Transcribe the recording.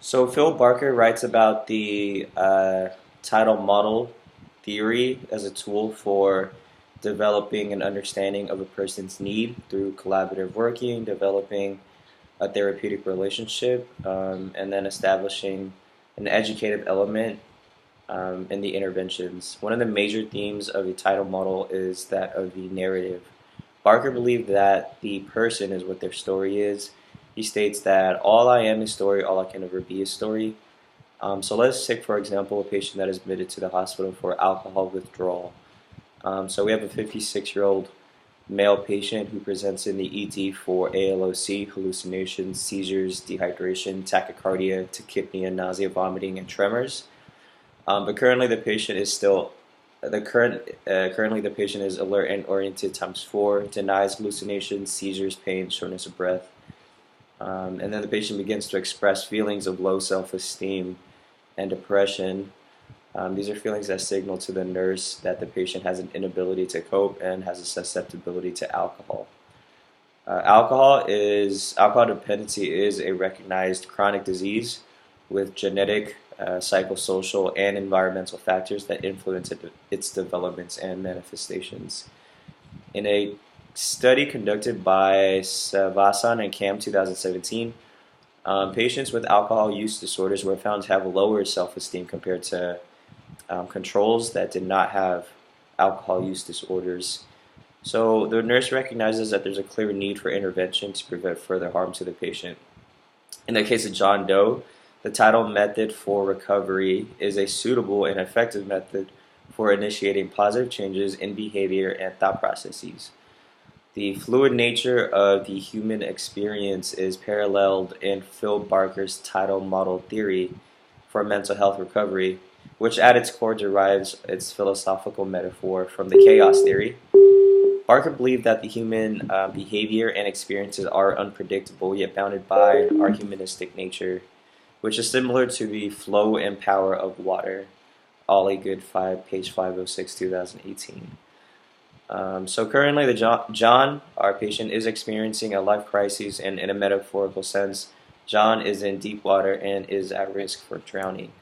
So Phil Barker writes about the tidal model theory as a tool for developing an understanding of a person's need through collaborative working, developing a therapeutic relationship, and then establishing an educative element in the interventions. One of the major themes of the tidal model is that of the narrative. Barker believed that the person is what their story is. He states that all I am is story, all I can ever be is story. So let's take, for example, a patient that is admitted to the hospital for alcohol withdrawal. So we have a 56-year-old male patient who presents in the ED for ALOC, hallucinations, seizures, dehydration, tachycardia, tachypnea, nausea, vomiting, and tremors. But currently the patient is still currently the patient is alert and oriented times 4, denies hallucinations, seizures, pain, shortness of breath. And then the patient begins to express feelings of low self-esteem and depression. These are feelings that signal to the nurse that the patient has an inability to cope and has a susceptibility to alcohol. Alcohol dependency is a recognized chronic disease with genetic, psychosocial, and environmental factors that influence its developments and manifestations. In a study conducted by Savasan and Cam 2017, patients with alcohol use disorders were found to have lower self-esteem compared to controls that did not have alcohol use disorders. So the nurse recognizes that there's a clear need for intervention to prevent further harm to the patient. In the case of John Doe, the tidal method for recovery is a suitable and effective method for initiating positive changes in behavior and thought processes. The fluid nature of the human experience is paralleled in Phil Barker's tidal model theory for mental health recovery, which at its core derives its philosophical metaphor from the chaos theory. Barker believed that the human behavior and experiences are unpredictable yet bounded by our humanistic nature, which is similar to the flow and power of water. Ollie Good 5, page 506, 2018. So currently, John, our patient, is experiencing a life crisis, and in a metaphorical sense, John is in deep water and is at risk for drowning.